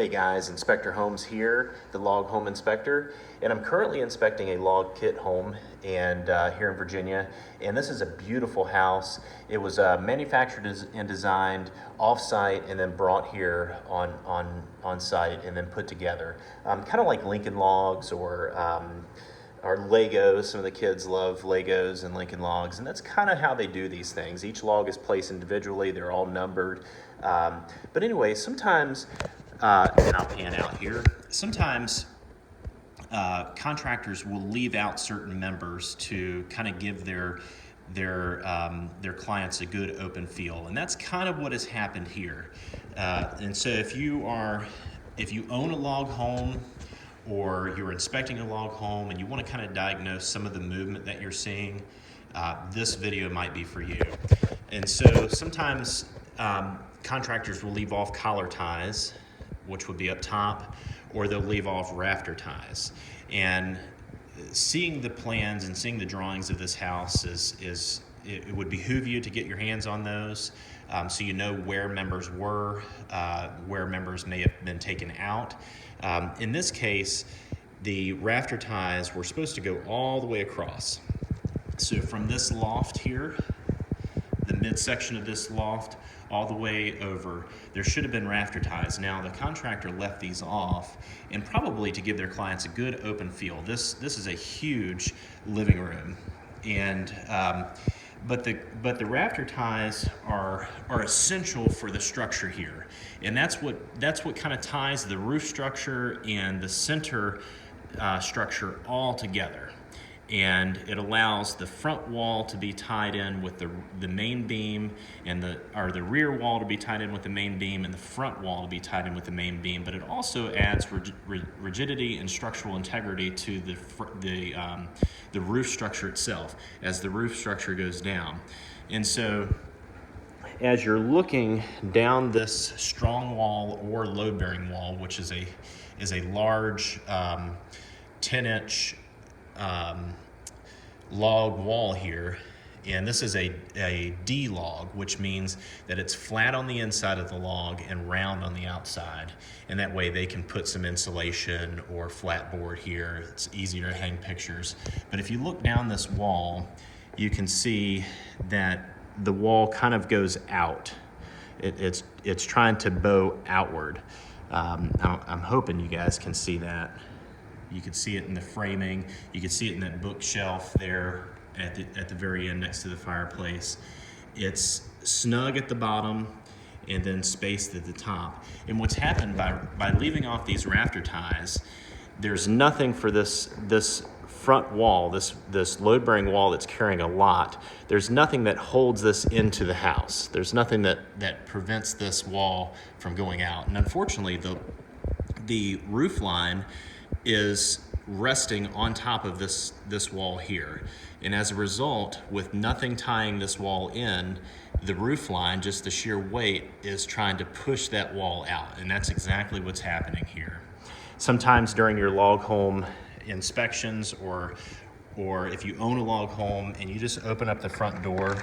Hey guys, Inspector Holmes here, the log home inspector, and I'm currently inspecting a log kit home and here in Virginia. And this is a beautiful house. It was manufactured and designed off-site and then brought here on site and then put together, kind of like Lincoln logs or Legos. Some of the kids love Legos and Lincoln logs, and that's kind of how they do these things. Each log is placed individually. They're all numbered. But anyway, sometimes and I'll pan out here. Sometimes contractors will leave out certain members to kind of give their clients a good open feel, and that's kind of what has happened here. And so if you own a log home or you're inspecting a log home and you want to kind of diagnose some of the movement that you're seeing, this video might be for you. And so sometimes contractors will leave off collar ties, which would be up top, or they'll leave off rafter ties. And seeing the plans and seeing the drawings of this house it would behoove you to get your hands on those, so you know where members were, where members may have been taken out. In this case, the rafter ties were supposed to go all the way across. So from this loft here, the midsection of this loft, all the way over, there should have been rafter ties. Now the contractor left these off, and probably to give their clients a good open feel. This is a huge living room, and but the rafter ties are essential for the structure here, and that's what kind of ties the roof structure and the center structure all together. And it allows the front wall to be tied in with the main beam, and the rear wall to be tied in with the main beam, and the front wall to be tied in with the main beam. But it also adds rigidity and structural integrity to the roof structure itself as the roof structure goes down. And so, as you're looking down this strong wall or load-bearing wall, which is a large 10-inch log wall here, and this is a D log, which means that it's flat on the inside of the log and round on the outside, and that way they can put some insulation or flat board here. It's easier to hang pictures. But if you look down this wall, you can see that the wall kind of goes out. It's trying to bow outward. I'm hoping you guys can see that. You can see it in the framing. You can see it in that bookshelf there at the very end next to the fireplace. It's snug at the bottom and then spaced at the top. And what's happened by leaving off these rafter ties, there's nothing for this front wall, this load-bearing wall that's carrying a lot. There's nothing that holds this into the house. There's nothing that prevents this wall from going out. And unfortunately, the roof line is resting on top of this wall here. And as a result, with nothing tying this wall in, the roof line, just the sheer weight, is trying to push that wall out. And that's exactly what's happening here. Sometimes during your log home inspections, or if you own a log home and you just open up the front door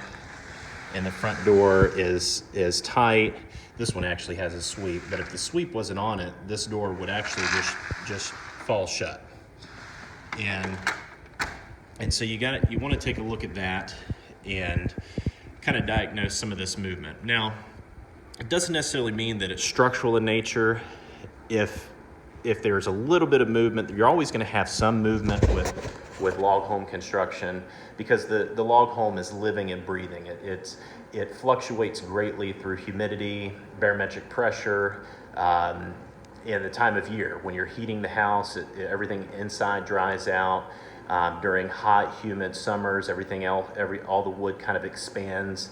and the front door is tight, this one actually has a sweep, but if the sweep wasn't on it, this door would actually just fall shut. And so you want to take a look at that and kind of diagnose some of this movement. Now, it doesn't necessarily mean that it's structural in nature. If there's a little bit of movement, you're always going to have some movement with log home construction, because the log home is living and breathing. It fluctuates greatly through humidity, barometric pressure, in the time of year. When you're heating the house, everything inside dries out. During hot, humid summers, everything else, all the wood kind of expands.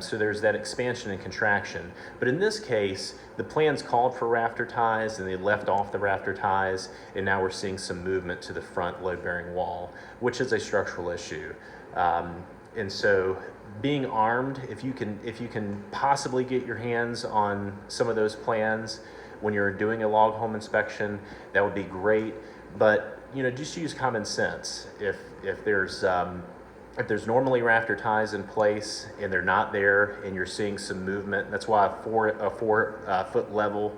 So there's that expansion and contraction. But in this case, the plans called for rafter ties, and they left off the rafter ties, and now we're seeing some movement to the front load-bearing wall, which is a structural issue. And so, being armed, if you can possibly get your hands on some of those plans when you're doing a log home inspection, that would be great. But just use common sense. If there's normally rafter ties in place and they're not there, and you're seeing some movement, that's why a four foot level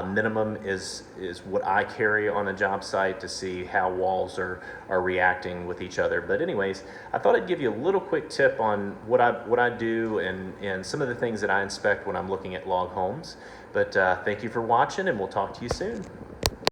minimum is what I carry on a job site to see how walls are reacting with each other. But anyways, I thought I'd give you a little quick tip on what I do and some of the things that I inspect when I'm looking at log homes. But thank you for watching, and we'll talk to you soon.